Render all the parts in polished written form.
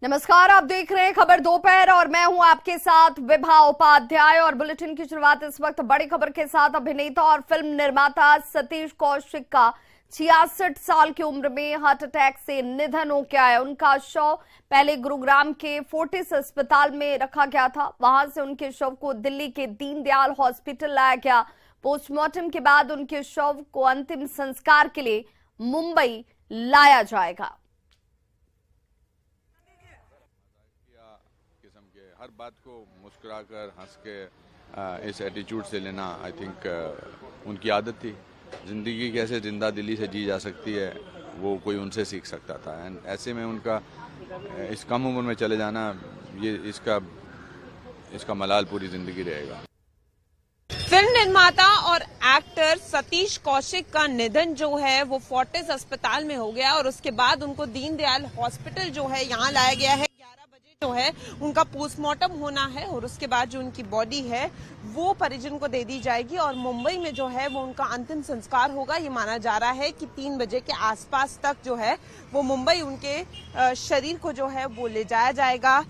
नमस्कार, आप देख रहे हैं खबर दोपहर और मैं हूं आपके साथ विभा उपाध्याय। और बुलेटिन की शुरुआत इस वक्त बड़ी खबर के साथ। अभिनेता और फिल्म निर्माता सतीश कौशिक का 66 साल की उम्र में हार्ट अटैक से निधन हो गया है। उनका शव पहले गुरुग्राम के फोर्टिस अस्पताल में रखा गया था, वहां से उनके शव को दिल्ली के दीनदयाल हॉस्पिटल लाया गया। पोस्टमार्टम के बाद उनके शव को अंतिम संस्कार के लिए मुंबई लाया जाएगा। हर बात को मुस्कुराकर हंस के इस एटीट्यूड से लेना, आई थिंक उनकी आदत थी। ज़िंदगी कैसे जिंदा दिली से जी जा सकती है वो कोई उनसे सीख सकता था। एंड ऐसे में उनका इस कम उम्र में चले जाना, ये इसका मलाल पूरी ज़िंदगी रहेगा। फिल्म निर्माता और एक्टर सतीश कौशिक का निधन जो है वो फोर्टिस अस्पताल में हो गया और उसके बाद उनको दीनदयाल हॉस्पिटल जो है यहाँ लाया गया है। 11 बजे जो है उनका पोस्टमार्टम होना है और उसके बाद जो उनकी बॉडी है वो परिजन को दे दी जाएगी और मुंबई में जो है वो उनका अंतिम संस्कार होगा। ये माना जा रहा है कि 3 बजे के आसपास तक जो है वो मुंबई उनके शरीर को जो है वो ले जाया जाएगा।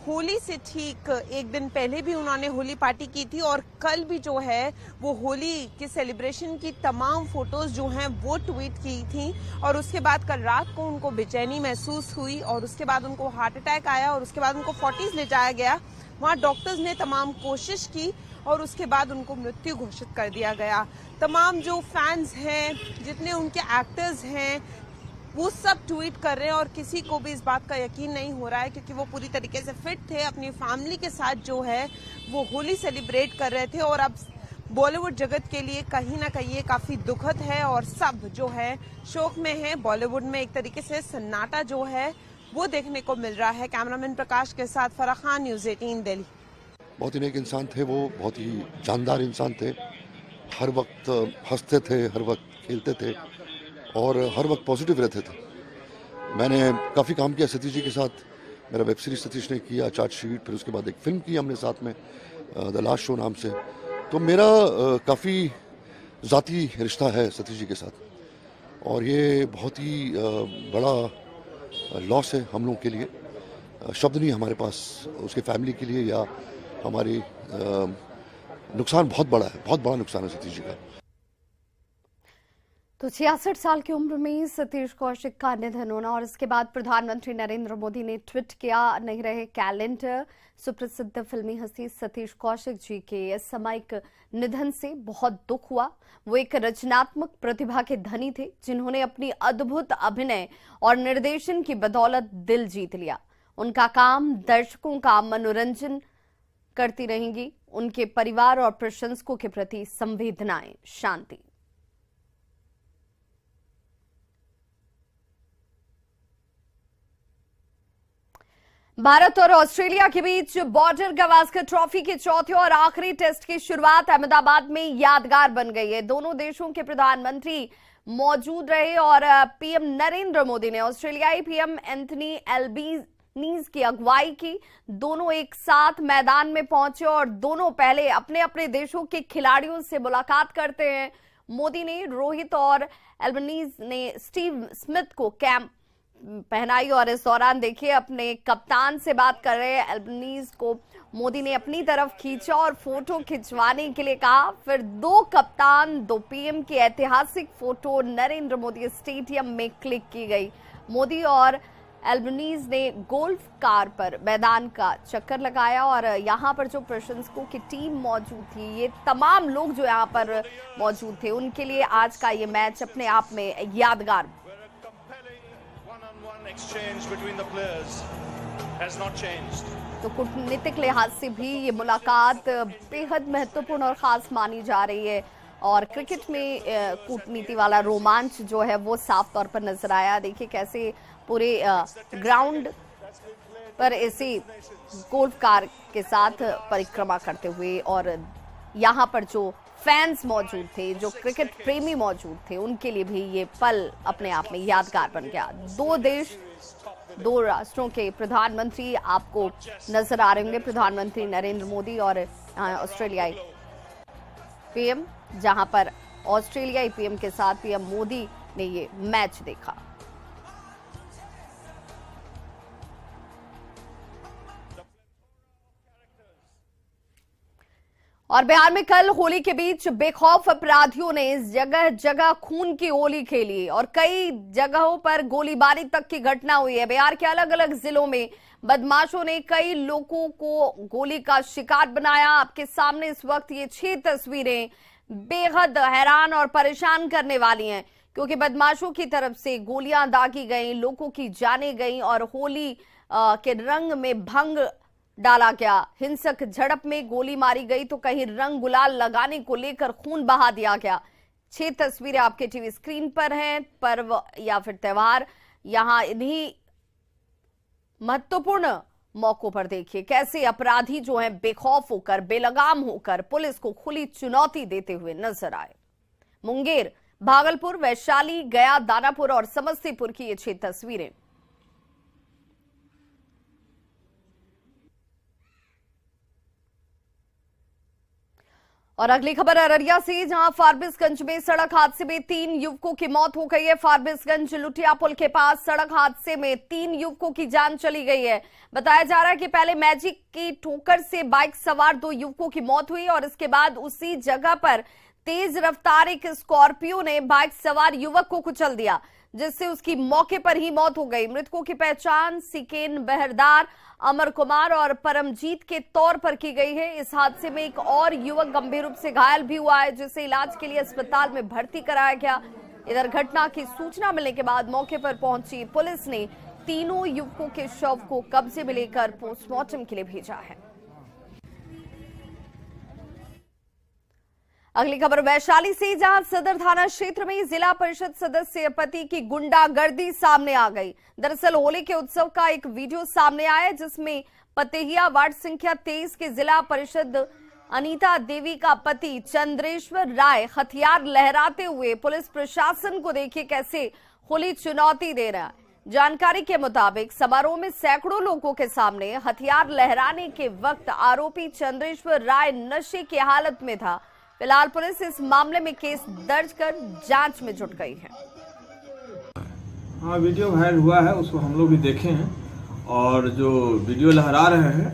होली से ठीक एक दिन पहले भी उन्होंने होली पार्टी की थी और कल भी जो है वो होली के सेलिब्रेशन की तमाम फोटोज जो हैं वो ट्वीट की थी और उसके बाद कल रात को उनको बेचैनी महसूस हुई और उसके बाद उनको हार्ट अटैक आया और उसके बाद उनको फोर्टिस ले जाया गया। वहाँ डॉक्टर्स ने तमाम कोशिश की और उसके बाद उनको मृत्यु घोषित कर दिया गया। तमाम जो फैंस हैं, जितने उनके एक्टर्स हैं, वो सब ट्वीट कर रहे हैं और किसी को भी इस बात का यकीन नहीं हो रहा है क्योंकि वो पूरी तरीके से फिट थे, अपनी फैमिली के साथ जो है वो होली सेलिब्रेट कर रहे थे। और अब बॉलीवुड जगत के लिए कहीं ना कहीं ये काफी दुखद है और सब जो है शोक में है। बॉलीवुड में एक तरीके से सन्नाटा जो है वो देखने को मिल रहा है। कैमरामैन प्रकाश के साथ फराह खान, न्यूज़ 18 दिल्ली। बहुत ही नेक इंसान थे वो, बहुत ही जानदार इंसान थे। हर वक्त हंसते थे, हर वक्त खेलते थे और हर वक्त पॉजिटिव रहते थे। मैंने काफ़ी काम किया सतीश जी के साथ। मेरा वेब सीरीज सतीश ने किया, चार्जशीट, फिर उसके बाद एक फिल्म की हमने साथ में, द लास्ट शो नाम से। तो मेरा काफ़ी ज़ाती रिश्ता है सतीश जी के साथ और ये बहुत ही बड़ा लॉस है हम लोगों के लिए। शब्द नहीं हमारे पास उसके फैमिली के लिए, या हमारी नुकसान बहुत बड़ा है, बहुत बड़ा नुकसान है सतीश जी का। तो 66 साल की उम्र में सतीश कौशिक का निधन होना और इसके बाद प्रधानमंत्री नरेंद्र मोदी ने ट्वीट किया, नहीं रहे कैलेंडर। सुप्रसिद्ध फिल्मी हस्ती सतीश कौशिक जी के असामयिक निधन से बहुत दुख हुआ। वो एक रचनात्मक प्रतिभा के धनी थे जिन्होंने अपनी अद्भुत अभिनय और निर्देशन की बदौलत दिल जीत लिया। उनका काम दर्शकों का मनोरंजन करती रहेंगी। उनके परिवार और प्रशंसकों के प्रति संवेदनाएं शांति। भारत और ऑस्ट्रेलिया के बीच बॉर्डर गावस्कर ट्रॉफी के चौथे और आखिरी टेस्ट की शुरुआत अहमदाबाद में यादगार बन गई है। दोनों देशों के प्रधानमंत्री मौजूद रहे और पीएम नरेंद्र मोदी ने ऑस्ट्रेलियाई पीएम एंथनी एल्बनीज की अगुवाई की। दोनों एक साथ मैदान में पहुंचे और दोनों पहले अपने अपने देशों के खिलाड़ियों से मुलाकात करते हैं। मोदी ने रोहित और एल्बनीज ने स्टीव स्मिथ को कैप पहनाई और इस दौरान देखिए अपने कप्तान से बात कर रहे हैं। एल्बनीज को मोदी ने अपनी तरफ खींचा और फोटो खिंचवाने के लिए कहा। फिर दो कप्तान, दो पीएम की ऐतिहासिक फोटो नरेंद्र मोदी स्टेडियम में क्लिक की गई। मोदी और एल्बनीज ने गोल्फ कार पर मैदान का चक्कर लगाया और यहाँ पर जो प्रशंसकों की टीम मौजूद थी, ये तमाम लोग जो यहाँ पर मौजूद थे, उनके लिए आज का ये मैच अपने आप में यादगार। तो कूटनीतिक लिहाज से भी ये मुलाकात बेहद महत्वपूर्ण और खास मानी जा रही है और क्रिकेट में कूटनीति वाला रोमांच जो है वो साफ तौर पर नजर आया। देखिए कैसे पूरे ग्राउंड पर ऐसे गोल्फ कार के साथ परिक्रमा करते हुए और यहाँ पर जो फैंस मौजूद थे, जो क्रिकेट प्रेमी मौजूद थे, उनके लिए भी ये पल अपने आप में यादगार बन गया। दो देश, दो राष्ट्रों के प्रधानमंत्री आपको नजर आ रहे होंगे, प्रधानमंत्री नरेंद्र मोदी और ऑस्ट्रेलियाई पीएम, जहां पर ऑस्ट्रेलियाई पीएम के साथ पीएम मोदी ने ये मैच देखा। और बिहार में कल होली के बीच बेखौफ अपराधियों ने जगह जगह खून की होली खेली और कई जगहों पर गोलीबारी तक की घटना हुई है। बिहार के अलग अलग जिलों में बदमाशों ने कई लोगों को गोली का शिकार बनाया। आपके सामने इस वक्त ये 6 तस्वीरें बेहद हैरान और परेशान करने वाली हैं, क्योंकि बदमाशों की तरफ से गोलियां दागी गई, लोगों की जानें गई और होली के रंग में भंग डाला गया। हिंसक झड़प में गोली मारी गई तो कहीं रंग गुलाल लगाने को लेकर खून बहा दिया गया। 6 तस्वीरें आपके टीवी स्क्रीन पर हैं। पर्व या फिर त्योहार, यहां इन्हीं महत्वपूर्ण मौकों पर देखिए कैसे अपराधी जो हैं बेखौफ होकर, बेलगाम होकर पुलिस को खुली चुनौती देते हुए नजर आए। मुंगेर, भागलपुर, वैशाली, गया, दानापुर और समस्तीपुर की ये 6 तस्वीरें। और अगली खबर अररिया से, जहां फारबिसगंज में सड़क हादसे में 3 युवकों की मौत हो गई है। फारबिसगंज लुटिया पुल के पास सड़क हादसे में 3 युवकों की जान चली गई है। बताया जा रहा है कि पहले मैजिक की ठोकर से बाइक सवार 2 युवकों की मौत हुई और इसके बाद उसी जगह पर तेज रफ्तार एक स्कॉर्पियो ने बाइक सवार युवक को कुचल दिया, जिससे उसकी मौके पर ही मौत हो गई। मृतकों की पहचान सिकेन बहरदार, अमर कुमार और परमजीत के तौर पर की गई है। इस हादसे में एक और युवक गंभीर रूप से घायल भी हुआ है, जिसे इलाज के लिए अस्पताल में भर्ती कराया गया। इधर घटना की सूचना मिलने के बाद मौके पर पहुंची पुलिस ने तीनों युवकों के शव को कब्जे में लेकर पोस्टमार्टम के लिए भेजा है। अगली खबर वैशाली से, जहां सदर थाना क्षेत्र में जिला परिषद सदस्य पति की गुंडागर्दी सामने आ गई। दरअसल होली के उत्सव का एक वीडियो सामने आया जिसमें पतेहिया वार्ड संख्या 23 के जिला परिषद अनीता देवी का पति चंद्रेश्वर राय हथियार लहराते हुए पुलिस प्रशासन को देखिए कैसे खुली चुनौती दे रहा है। जानकारी के मुताबिक समारोह में सैकड़ों लोगों के सामने हथियार लहराने के वक्त आरोपी चंद्रेश्वर राय नशे की हालत में था। फिलहाल पुलिस इस मामले में केस दर्ज कर जांच में जुट गई है। हाँ, वीडियो वायरल हुआ है, उसको हम लोग भी देखे हैं और जो वीडियो लहरा रहे हैं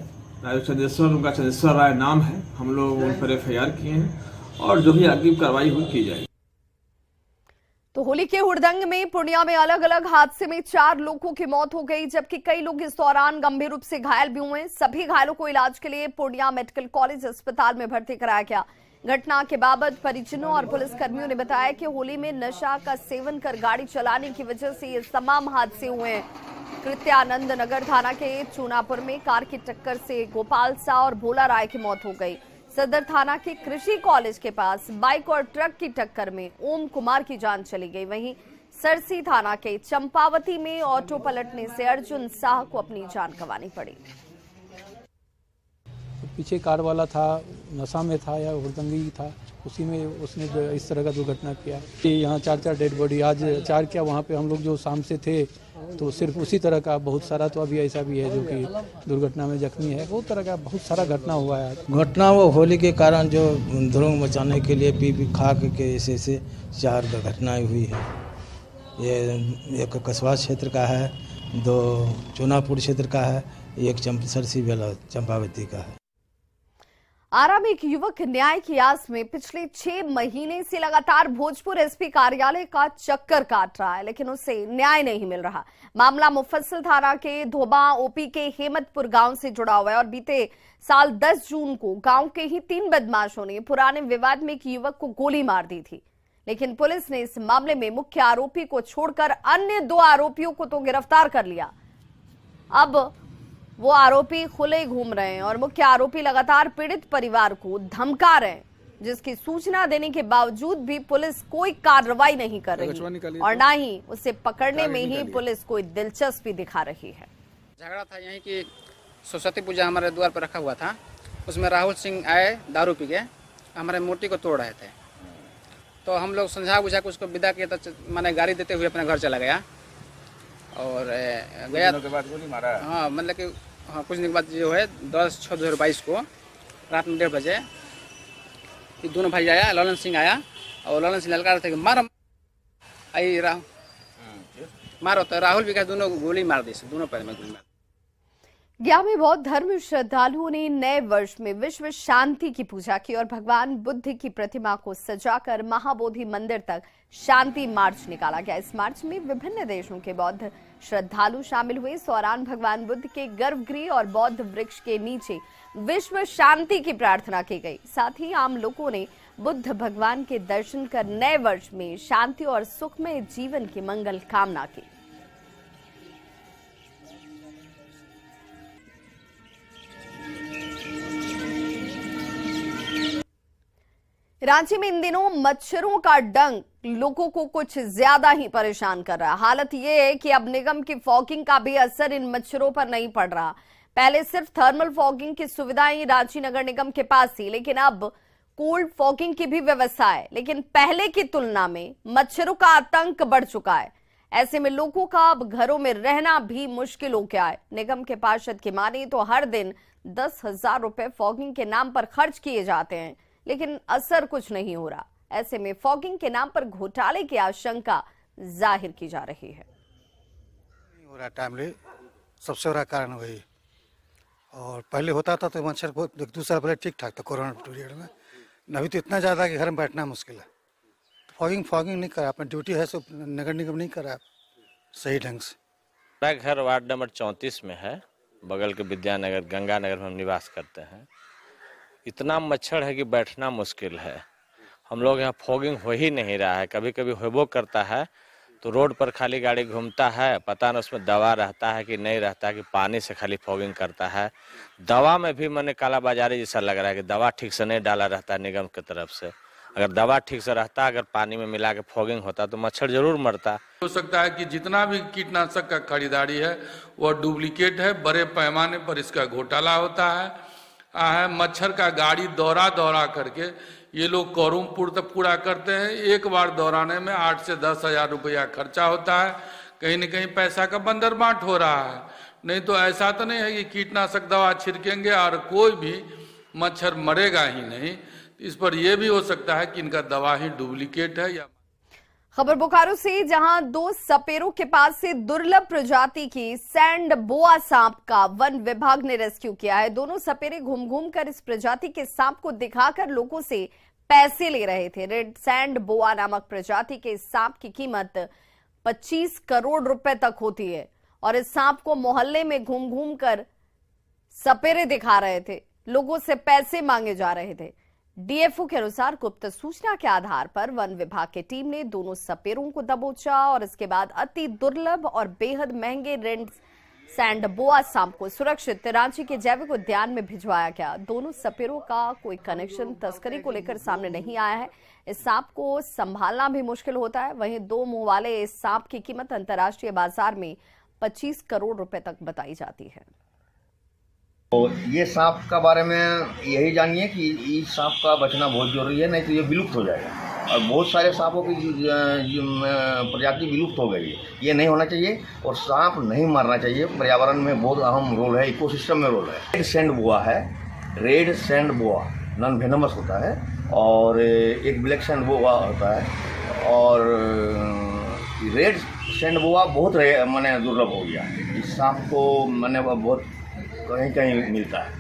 चंद्रेश्वर, उनका चंद्रेश्वर राय नाम है। हम लोग उन पर FIR किए हैं और जो भी आगे कार्रवाई हुई की जाएगी। तो होली के हुड़दंग में पूर्णिया में अलग अलग हादसे में 4 लोगों की मौत हो गई, जबकि कई लोग इस दौरान गंभीर रूप से घायल भी हुए। सभी घायलों को इलाज के लिए पूर्णिया मेडिकल कॉलेज अस्पताल में भर्ती कराया गया। घटना के बाबत परिजनों और पुलिस कर्मियों ने बताया कि होली में नशा का सेवन कर गाड़ी चलाने की वजह से ये तमाम हादसे हुए हैं। कृत्यानंद नगर थाना के चूनापुर में कार की टक्कर से गोपाल सा और भोला राय की मौत हो गई। सदर थाना के कृषि कॉलेज के पास बाइक और ट्रक की टक्कर में ओम कुमार की जान चली गई। वहीं सरसी थाना के चंपावती में ऑटो पलटने से अर्जुन शाह को अपनी जान गंवानी पड़ी। पीछे कार वाला था, नशा में था या हुड़दंगी था, उसी में उसने इस तरह का दुर्घटना किया। यहाँ 4 डेड बॉडी आज 4 क्या, वहाँ पे हम लोग जो शाम से थे तो सिर्फ उसी तरह का बहुत सारा, तो अभी ऐसा भी है जो कि दुर्घटना में जख्मी है। बहुत तरह का बहुत सारा घटना हुआ है। घटना वो होली के कारण जो धुरंग मचाने के लिए पी खा के ऐसे 4 घटनाएं हुई है। ये एक कस्बा क्षेत्र का है, 2 चूनापुर क्षेत्र का है, एक सरसी वाला चंपावती का है। आरा में एक युवक न्याय की आस में पिछले 6 महीने से लगातार भोजपुर SP कार्यालय का चक्कर काट रहा है, लेकिन उसे न्याय नहीं मिल रहा। मामला मुफस्सिल थाना के धोबा OP के हेमतपुर गांव से जुड़ा हुआ है और बीते साल 10 जून को गांव के ही 3 बदमाशों ने पुराने विवाद में एक युवक को गोली मार दी थी। लेकिन पुलिस ने इस मामले में मुख्य आरोपी को छोड़कर अन्य 2 आरोपियों को तो गिरफ्तार कर लिया। अब वो आरोपी खुले घूम रहे हैं और मुख्य आरोपी लगातार पीड़ित परिवार को धमका रहे हैं, जिसकी सूचना देने के बावजूद भी पुलिस कोई कार्रवाई नहीं कर रही और ना ही उसे पकड़ने में ही पुलिस कोई दिलचस्पी दिखा रही है। झगड़ा था यहीं की सरस्वती पूजा हमारे द्वार पर रखा हुआ था, उसमें राहुल सिंह आए दारू पी के हमारे मूर्ति को तोड़ रहे थे। तो हम लोग समझा बुझा के उसको विदा किया, तो मैंने गाड़ी देते हुए अपने घर चला गया और गया के बाद गोली मारा। हाँ, मतलब कि हाँ, कुछ दिन के बाद जो है 10/6/2022 को रात में 1:30 बजे ये दोनों भाई आया, ललन सिंह आया और ललन सिंह ललका रहे थे कि मारो, तो राहुल भी दोनों गोली मार दी, दोनों पैर में गोली मार। गया में बौद्ध धर्म श्रद्धालुओं ने नए वर्ष में विश्व शांति की पूजा की और भगवान बुद्ध की प्रतिमा को सजाकर महाबोधि मंदिर तक शांति मार्च निकाला गया। इस मार्च में विभिन्न देशों के बौद्ध श्रद्धालु शामिल हुए। इस दौरान भगवान बुद्ध के गर्भगृह और बौद्ध वृक्ष के नीचे विश्व शांति की प्रार्थना की गई। साथ ही आम लोगों ने बुद्ध भगवान के दर्शन कर नए वर्ष में शांति और सुखमय जीवन की मंगल कामना की। रांची में इन दिनों मच्छरों का डंक लोगों को कुछ ज्यादा ही परेशान कर रहा है। हालत यह है कि अब निगम की फॉगिंग का भी असर इन मच्छरों पर नहीं पड़ रहा। पहले सिर्फ थर्मल फॉगिंग की सुविधाएं रांची नगर निगम के पास थी, लेकिन अब कोल्ड फॉगिंग की भी व्यवस्था है। लेकिन पहले की तुलना में मच्छरों का आतंक बढ़ चुका है। ऐसे में लोगों का अब घरों में रहना भी मुश्किल हो गया है। निगम के पार्षद की माने तो हर दिन 10,000 रुपए फॉगिंग के नाम पर खर्च किए जाते हैं, लेकिन असर कुछ नहीं हो रहा। ऐसे में फॉगिंग के नाम पर घोटाले की आशंका जाहिर की जा रही है। हो रहा टाइमली सबसे बड़ा कारण वही। और पहले होता था तो मच्छर बहुत एक दूसरा पहले ठीक ठाक था कोरोना पीरियड में। अभी तो इतना ज़्यादा कि घर में बैठना मुश्किल है। फॉगिंग नहीं करा, अपनी ड्यूटी है सो नगर निगम नहीं करा सही ढंग से। मेरा घर वार्ड नंबर 34 में है, बगल के विद्यानगर गंगानगर में हम निवास करते हैं। इतना मच्छर है कि बैठना मुश्किल है। हम लोग यहाँ फॉगिंग हो ही नहीं रहा है। कभी कभी होबो करता है तो रोड पर खाली गाड़ी घूमता है, पता न उसमें दवा रहता है कि नहीं रहता है, कि पानी से खाली फॉगिंग करता है। दवा में भी मैंने कालाबाजारी जैसा लग रहा है कि दवा ठीक से नहीं डाला रहता है निगम की तरफ से। अगर दवा ठीक से रहता, अगर पानी में मिला के फॉगिंग होता तो मच्छर जरूर मरता। हो सकता है कि जितना भी कीटनाशक का खरीदारी है वह डुप्लीकेट है, बड़े पैमाने पर इसका घोटाला होता है। मच्छर का गाड़ी दौरा करके ये लोग कोरूम पूरा करते हैं। एक बार दौराने में 8 से 10 हजार रुपया खर्चा होता है। कहीं न कहीं पैसा का बंदरबांट हो रहा है। नहीं तो ऐसा तो नहीं है कि कीटनाशक दवा छिड़केंगे और कोई भी मच्छर मरेगा ही नहीं। इस पर यह भी हो सकता है कि इनका दवा ही डुप्लीकेट है। या खबर बोकारो से, जहां 2 सपेरों के पास से दुर्लभ प्रजाति की सैंड बोआ सांप का वन विभाग ने रेस्क्यू किया है। दोनों सपेरे घूम कर इस प्रजाति के सांप को दिखाकर लोगों से पैसे ले रहे थे। रेड सैंड बोआ नामक प्रजाति के सांप की कीमत 25 करोड़ रुपए तक होती है और इस सांप को मोहल्ले में घूम कर सपेरे दिखा रहे थे, लोगों से पैसे मांगे जा रहे थे। डीएफओ के अनुसार गुप्त सूचना के आधार पर वन विभाग की टीम ने दोनों सपेरों को दबोचा और इसके बाद अति दुर्लभ और बेहद महंगे रेड सैंड बोआ सांप को सुरक्षित रांची के जैविक उद्यान में भिजवाया गया। दोनों सपेरों का कोई कनेक्शन तस्करी को लेकर सामने नहीं आया है। इस सांप को संभालना भी मुश्किल होता है। वहीं 2 मुंह वाले इस सांप की कीमत अंतर्राष्ट्रीय बाजार में 25 करोड़ रुपए तक बताई जाती है। तो ये सांप का बारे में यही जानिए कि इस सांप का बचना बहुत जरूरी है, नहीं तो ये विलुप्त हो जाएगा। और बहुत सारे सांपों की प्रजाति विलुप्त हो गई है। ये नहीं होना चाहिए और सांप नहीं मारना चाहिए। पर्यावरण में बहुत अहम रोल है, इकोसिस्टम में रोल है। रेड सैंड बोआ है, रेड सैंड बोआ नॉन वेनमस होता है और एक ब्लैक सैंड बोआ होता है। और रेड सैंड बोआ बहुत मैंने दुर्लभ हो गया है। इस सांप को मैंने बहुत कहीं मिलता है।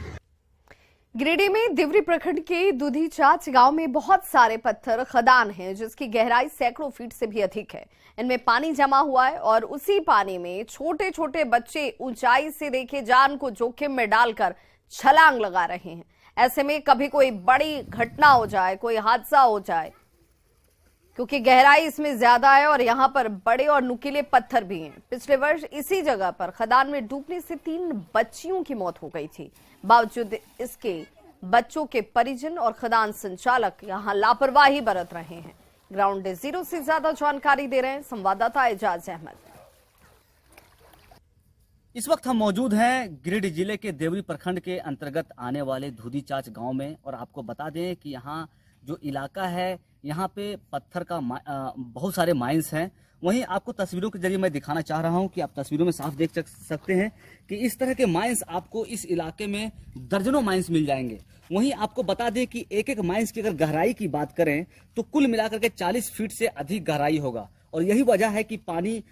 गिरिडीह में दिवरी प्रखंड के दूधी चाच गांव में बहुत सारे पत्थर खदान हैं, जिसकी गहराई सैकड़ों फीट से भी अधिक है। इनमें पानी जमा हुआ है और उसी पानी में छोटे छोटे बच्चे ऊंचाई से देखे जान को जोखिम में डालकर छलांग लगा रहे हैं। ऐसे में कभी कोई बड़ी घटना हो जाए, कोई हादसा हो जाए, क्योंकि गहराई इसमें ज्यादा है और यहाँ पर बड़े और नुकीले पत्थर भी हैं। पिछले वर्ष इसी जगह पर खदान में डूबने से 3 बच्चियों की मौत हो गई थी। बावजूद इसके बच्चों के परिजन और खदान संचालक यहाँ लापरवाही बरत रहे हैं। ग्राउंड जीरो से ज्यादा जानकारी दे रहे हैं संवाददाता एजाज अहमद। इस वक्त हम मौजूद हैं गिरिडीह जिले के देवरी प्रखंड के अंतर्गत आने वाले दूधी चाच गांव में और आपको बता दें कि यहाँ जो इलाका है, यहाँ पे पत्थर का बहुत सारे माइंस हैं। वहीं आपको तस्वीरों के जरिए मैं दिखाना चाह रहा हूँ कि आप तस्वीरों में साफ देख सकते हैं कि इस तरह के माइंस आपको इस इलाके में दर्जनों माइंस मिल जाएंगे। वहीं आपको बता दें कि एक माइंस की अगर गहराई की बात करें तो कुल मिलाकर के 40 फीट से अधिक गहराई होगा और यही वजह है कि पानी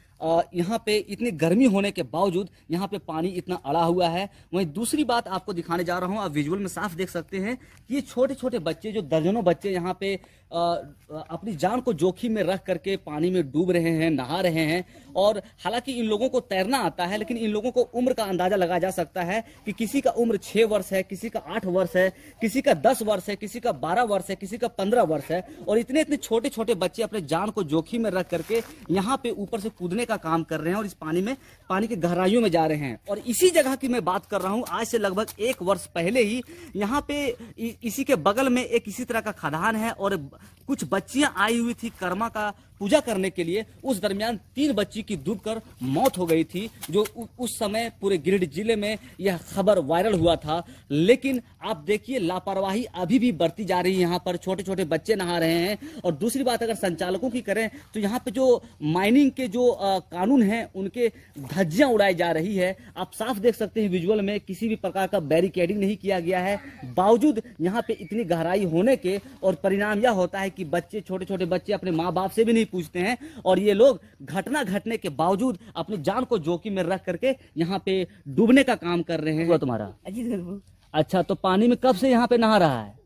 यहाँ पे इतनी गर्मी होने के बावजूद यहाँ पे पानी इतना अड़ा हुआ है। वहीं दूसरी बात आपको दिखाने जा रहा हूँ, आप विजुअल में साफ देख सकते हैं कि ये छोटे छोटे बच्चे, जो दर्जनों बच्चे यहाँ पे अपनी जान को जोखिम में रख करके पानी में डूब रहे हैं, नहा रहे हैं। और हालांकि इन लोगों को तैरना आता है, लेकिन इन लोगों को उम्र का अंदाजा लगाया जा सकता है कि किसी का उम्र 6 वर्ष है, किसी का 8 वर्ष है, किसी का 10 वर्ष है, किसी का 12 वर्ष है, किसी का 15 वर्ष है। और इतने इतने छोटे छोटे बच्चे अपने जान को जोखिम में रख करके यहाँ पे ऊपर से कूदने का काम कर रहे हैं और इस पानी के गहराइयों में जा रहे हैं। और इसी जगह की मैं बात कर रहा हूँ, आज से लगभग 1 वर्ष पहले ही यहाँ पे इसी के बगल में एक इसी तरह का खदान है और कुछ बच्चियां आई हुई थी कर्मा का पूजा करने के लिए। उस दरमियान 3 बच्ची की डूबकर मौत हो गई थी, जो उस समय पूरे गिरिडीह जिले में यह खबर वायरल हुआ था। लेकिन आप देखिए, लापरवाही अभी भी बढ़ती जा रही है। यहाँ पर छोटे छोटे बच्चे नहा रहे हैं। और दूसरी बात अगर संचालकों की करें तो यहाँ पे जो माइनिंग के जो कानून हैं उनके धज्जियां उड़ाई जा रही है। आप साफ देख सकते हैं विजुअल में, किसी भी प्रकार का बैरिकेडिंग नहीं किया गया है, बावजूद यहाँ पे इतनी गहराई होने के। और परिणाम यह होता है कि बच्चे, छोटे छोटे बच्चे अपने माँ बाप से भी नहीं पूछते हैं और ये लोग घटना घटने के बावजूद अपनी जान को जोखिम में रख करके यहाँ पे डूबने का काम कर रहे हैं। तुम्हारा अजीत। अच्छा, तो पानी में कब से यहाँ पे नहा रहा है?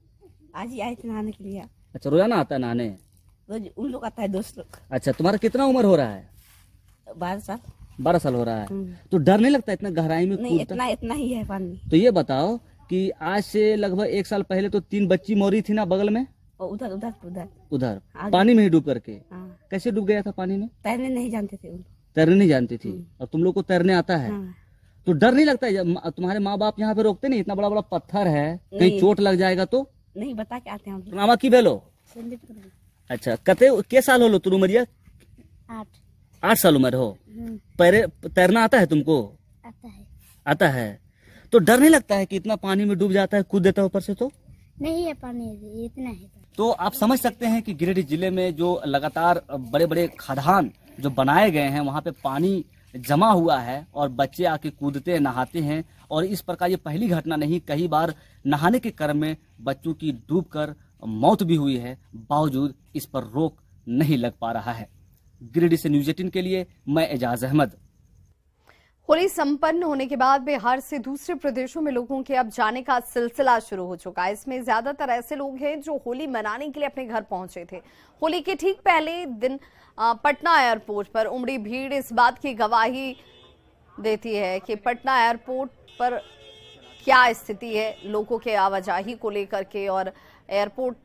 आज ही आए थे नहाने के लिए। अच्छा, रोजाना आता है नहाने? रोज उन लोग आता है, दोस्त लोग। अच्छा, तुम्हारा कितना उम्र हो रहा है? 12 साल। 12 साल हो रहा है। तो डर नहीं लगता इतना गहराई में? नहीं, इतना ही है पानी। तो ये बताओ कि आज से लगभग 1 साल पहले तो 3 बच्ची मरी थी ना बगल में? उधर पानी में ही डूब करके। कैसे डूब गया था पानी में? तैरने नहीं जानते थे। तैरने नहीं जानती थी। और तुम लोग को तैरने आता है? तो डर नहीं लगता है? तुम्हारे माँ बाप यहाँ पे रोकते नहीं? इतना बड़ा बड़ा पत्थर है, कहीं चोट लग जाएगा तो? नहीं, बता के आते हैं। मामा की बेलो? अच्छा, कते के साल हो तुम उमरिया? 8 साल उम्र हो। तैरना आता है तुमको? आता है। तो डर नहीं लगता है कि इतना पानी में डूब जाता है, कूद देता है ऊपर से? तो नहीं है पानी, इतना है। तो आप समझ सकते हैं कि गिरिडीह जिले में जो लगातार बड़े बड़े खदान जो बनाए गए हैं, वहाँ पे पानी जमा हुआ है और बच्चे आके कूदते हैं, नहाते हैं। और इस प्रकार ये पहली घटना नहीं, कई बार नहाने के क्रम में बच्चों की डूबकर मौत भी हुई है, बावजूद इस पर रोक नहीं लग पा रहा है। गिरिडीह से न्यूज़ 18 के लिए मैं एजाज अहमद। होली संपन्न होने के बाद बिहार से दूसरे प्रदेशों में लोगों के अब जाने का सिलसिला शुरू हो चुका है। इसमें ज्यादातर ऐसे लोग हैं जो होली मनाने के लिए अपने घर पहुंचे थे। होली के ठीक पहले दिन पटना एयरपोर्ट पर उमड़ी भीड़ इस बात की गवाही देती है कि पटना एयरपोर्ट पर क्या स्थिति है लोगों के आवाजाही को लेकर के। और एयरपोर्ट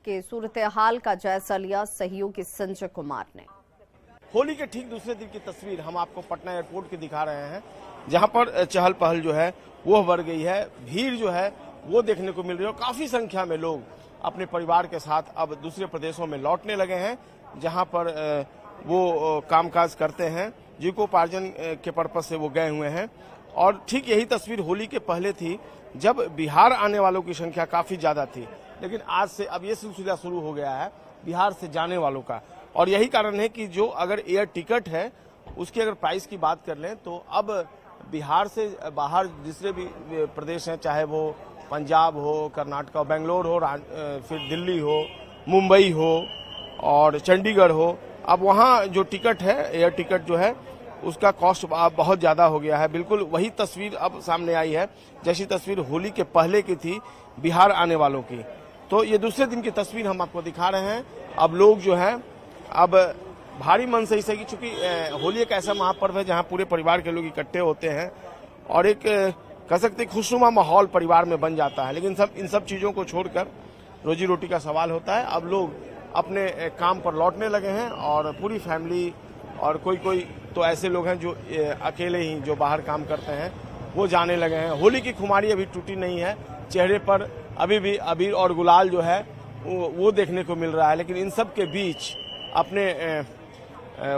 के सूरत हाल का जायजा लिया सहयोगी संजय कुमार ने। होली के ठीक दूसरे दिन की तस्वीर हम आपको पटना एयरपोर्ट की दिखा रहे हैं, जहां पर चहल पहल जो है वो बढ़ गई है, भीड़ जो है वो देखने को मिल रही है। काफी संख्या में लोग अपने परिवार के साथ अब दूसरे प्रदेशों में लौटने लगे हैं, जहां पर वो कामकाज करते हैं, जीविकोपार्जन के पर्पज से वो गए हुए हैं। और ठीक यही तस्वीर होली के पहले थी, जब बिहार आने वालों की संख्या काफी ज्यादा थी। लेकिन आज से अब ये सिलसिला शुरू हो गया है बिहार से जाने वालों का। और यही कारण है कि जो अगर एयर टिकट है उसकी अगर प्राइस की बात कर लें तो अब बिहार से बाहर दूसरे भी प्रदेश हैं, चाहे वो पंजाब हो, कर्नाटक हो, बेंगलोर हो, फिर दिल्ली हो, मुंबई हो और चंडीगढ़ हो, अब वहाँ जो टिकट है, एयर टिकट जो है उसका कॉस्ट बहुत ज़्यादा हो गया है। बिल्कुल वही तस्वीर अब सामने आई है जैसी तस्वीर होली के पहले की थी बिहार आने वालों की। तो ये दूसरे दिन की तस्वीर हम आपको दिखा रहे हैं। अब लोग जो है अब भारी मन से इसे, चूंकि होली एक ऐसा महापर्व है जहां पूरे परिवार के लोग इकट्ठे होते हैं और एक कह सकते खुशनुमा माहौल परिवार में बन जाता है। लेकिन इन सब चीज़ों को छोड़कर रोजी रोटी का सवाल होता है। अब लोग अपने काम पर लौटने लगे हैं और पूरी फैमिली और कोई तो ऐसे लोग हैं जो अकेले ही जो बाहर काम करते हैं वो जाने लगे हैं। होली की खुमारी अभी टूटी नहीं है, चेहरे पर अभी भी अबीर और गुलाल जो है वो देखने को मिल रहा है। लेकिन इन सब के बीच अपने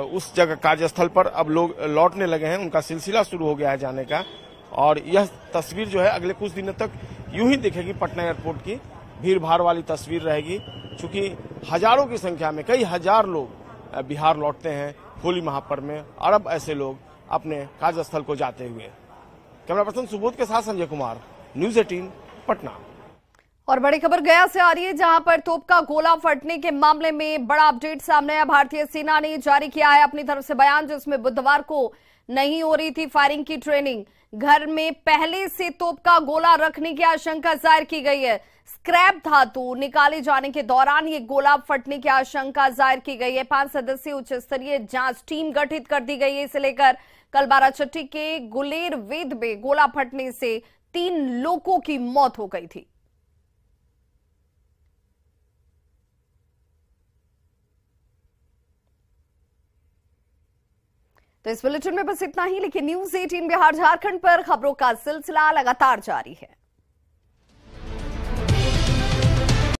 उस जगह कार्यस्थल पर अब लोग लौटने लगे हैं, उनका सिलसिला शुरू हो गया है जाने का। और यह तस्वीर जो है अगले कुछ दिनों तक यूं ही दिखेगी। पटना एयरपोर्ट की भीड़ भाड़ वाली तस्वीर रहेगी, क्योंकि हजारों की संख्या में कई हजार लोग बिहार लौटते हैं होली महापर्व में और अब ऐसे लोग अपने कार्यस्थल को जाते हुए। कैमरा पर्सन सुबोध के साथ संजय कुमार, न्यूज़ 18 पटना। और बड़ी खबर गया से आ रही है, जहां पर तोप का गोला फटने के मामले में बड़ा अपडेट सामने आया। भारतीय सेना ने जारी किया है अपनी तरफ से बयान, जिसमें बुधवार को नहीं हो रही थी फायरिंग की ट्रेनिंग। घर में पहले से तोप का गोला रखने की आशंका जाहिर की गई है। स्क्रैप धातु निकाले जाने के दौरान ये गोला फटने की आशंका जाहिर की गई है। 5 सदस्यीय उच्च स्तरीय जांच टीम गठित कर दी गई है। इसे लेकर कल बाराचट्टी के गुलेर वेद में गोला फटने से 3 लोगों की मौत हो गई थी। तो इस बुलेटिन में बस इतना ही, लेकिन न्यूज़ 18 बिहार झारखंड पर खबरों का सिलसिला लगातार जारी है।